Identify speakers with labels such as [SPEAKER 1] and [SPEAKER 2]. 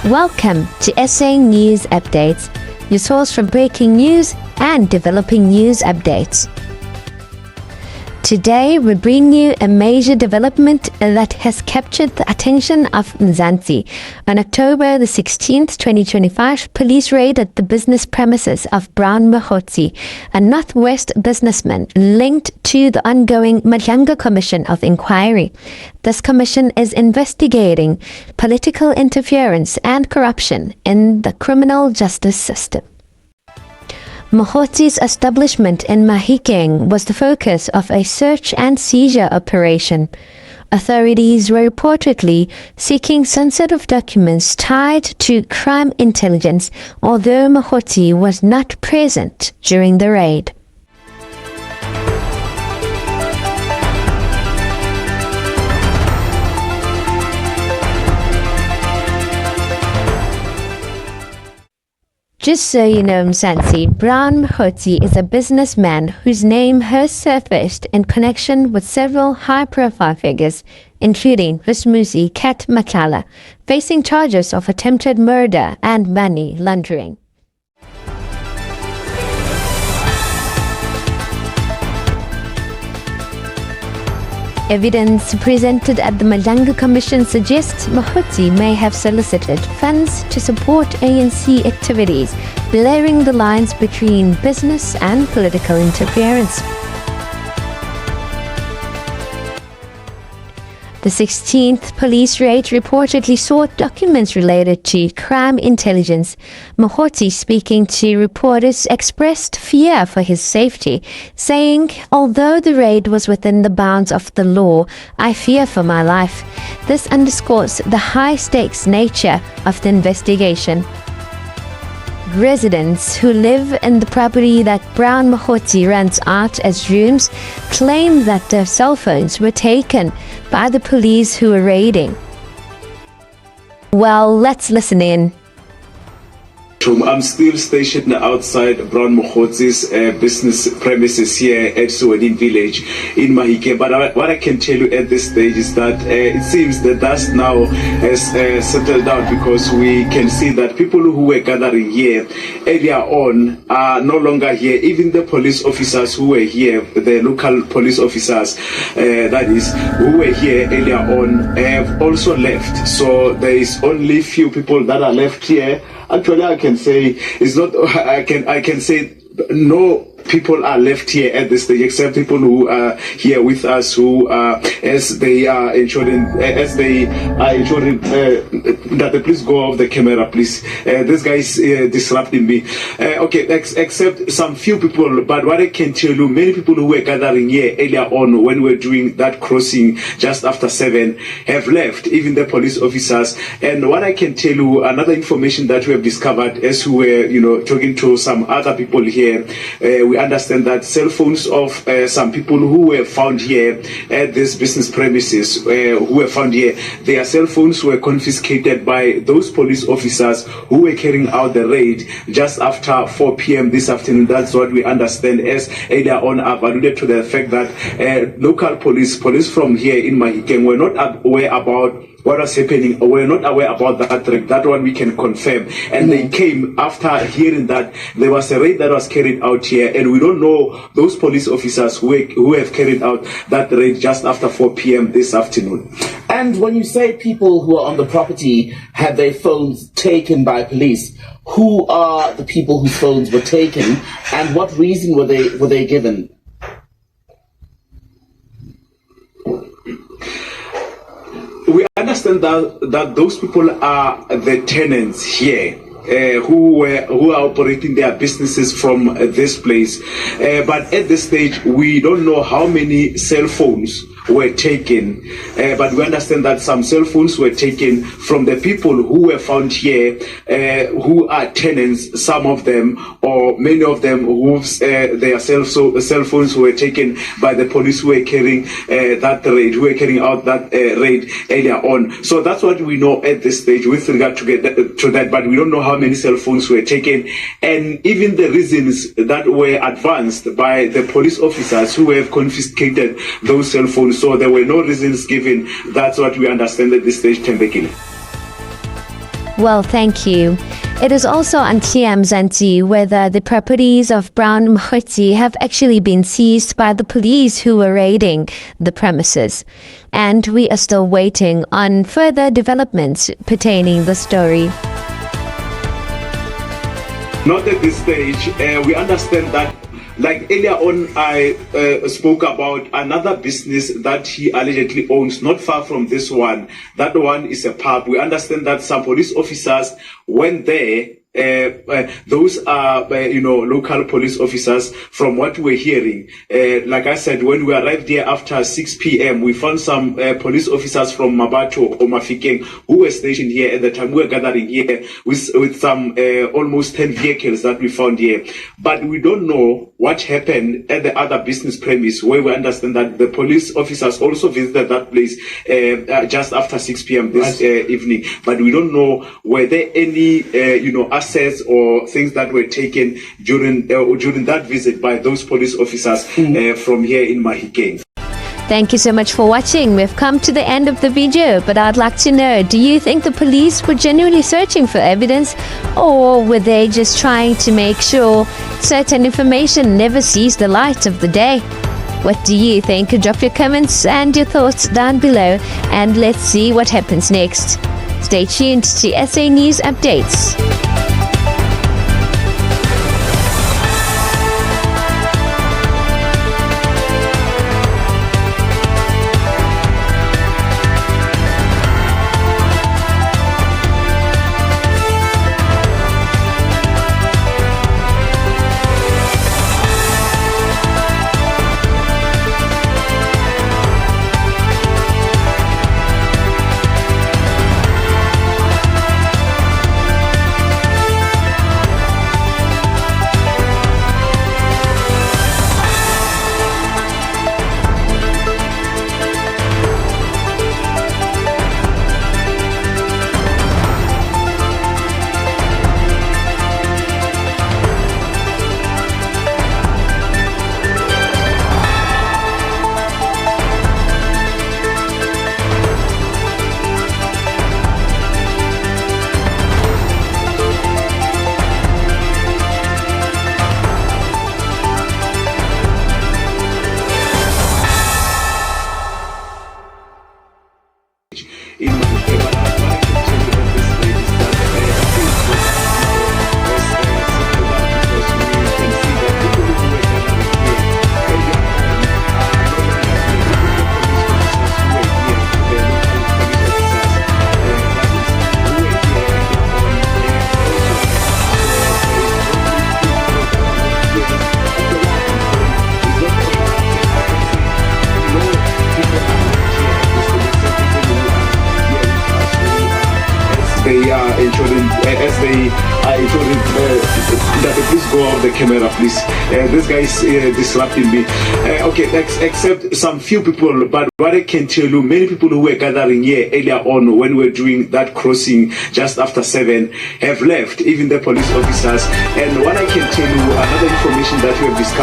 [SPEAKER 1] Welcome to SA News Updates, your source for breaking news and developing news updates. Today, we bring you a major development that has captured the attention of Mzansi. On October the 16th, 2025, police raided the business premises of Brown Mogotsi, a Northwest businessman linked to the ongoing Madlanga Commission of Inquiry. This commission is investigating political interference and corruption in the criminal justice system. Mogotsi's establishment in Mahikeng was the focus of a search and seizure operation. Authorities were reportedly seeking sensitive documents tied to crime intelligence, although Mogotsi was not present during the raid. Just so you know, Mzansi, Brown Mogotsi is a businessman whose name has surfaced in connection with several high-profile figures, including Vismusi Kat Matlala, facing charges of attempted murder and money laundering. Evidence presented at the Madlanga Commission suggests Mogotsi may have solicited funds to support ANC activities, blurring the lines between business and political interference. The 16th police raid reportedly sought documents related to crime intelligence. Mogotsi, speaking to reporters, expressed fear for his safety, saying, "Although the raid was within the bounds of the law, I fear for my life." This underscores the high-stakes nature of the investigation. Residents who live in the property that Brown Mogotsi rents out as rooms claim that their cell phones were taken by the police who were raiding. Well, let's listen in.
[SPEAKER 2] I'm still stationed outside Brown Mogotsi's business premises here at Suwadin Village in Mahikeng. But what I can tell you at this stage is that it seems that dust now has settled down, because we can see that people who were gathering here earlier on are no longer here. Even the police officers who were here, the local police officers, that is, who were here earlier on, have also left. So there is only few people that are left here. Actually, I can say it's not. I can say no people are left here at this stage, except people who are here with us, who as they are ensuring that the please go off the camera, please. This guy is disrupting me. Okay, except some few people. But what I can tell you, many people who were gathering here earlier on when we were doing that crossing just after 7 have left, even the police officers. And what I can tell you, another information that we have discovered as we were, talking to some other people here, we understand that cell phones of some people who were found here at this business premises, who were found here, their cell phones were confiscated by those police officers who were carrying out the raid just after 4 p.m. this afternoon. That's what we understand, as earlier on I've alluded to the fact that local police from here in Mahikeng were not aware about what was happening. We're not aware about that raid. That one we can confirm. And they came after hearing that there was a raid that was carried out here, and we don't know those police officers who have carried out that raid just after 4 p.m. this afternoon.
[SPEAKER 3] And when you say people who are on the property had their phones taken by police, who are the people whose phones were taken, and what reason were they given?
[SPEAKER 2] We understand that those people are the tenants here, who are operating their businesses from this place. But at this stage, we don't know how many cell phones were taken, but we understand that some cell phones were taken from the people who were found here, who are tenants, some of them, or many of them, whose their cell phones were taken by the police who were carrying carrying out that raid earlier on. So that's what we know at this stage with regard to that, but we don't know how many cell phones were taken, and even the reasons that were advanced by the police officers who have confiscated those cell phones. So there were no reasons given. That's what we understand at this stage, Tembekile.
[SPEAKER 1] Well, thank you. It is also unclear, Mzansi, whether the properties of Brown Mogotsi have actually been seized by the police who were raiding the premises. And we are still waiting on further developments pertaining the story.
[SPEAKER 2] Not at this stage. We understand that, like earlier on, I spoke about another business that he allegedly owns, not far from this one. That one is a pub. We understand that some police officers went there. Those are, local police officers. From what we're hearing, like I said, when we arrived here after 6 p.m., we found some police officers from Mabato or Mahikeng who were stationed here at the time. We were gathering here with some almost 10 vehicles that we found here. But we don't know what happened at the other business premise, where we understand that the police officers also visited that place just after 6 p.m. this evening. But we don't know, were there any, assets or things that were taken during that visit by those police officers from here in Mahikeng.
[SPEAKER 1] Thank you so much for watching. We've come to the end of the video, but I'd like to know, do you think the police were genuinely searching for evidence, or were they just trying to make sure certain information never sees the light of the day? What do you think? Drop your comments and your thoughts down below, and let's see what happens next. Stay tuned to SA News Updates.
[SPEAKER 2] They are ensuring, that please go off the camera, please. This guy is disrupting me. Except some few people, but what I can tell you, many people who were gathering here earlier on when we were doing that crossing just after 7 have left, even the police officers. And what I can tell you, another information that we have discovered,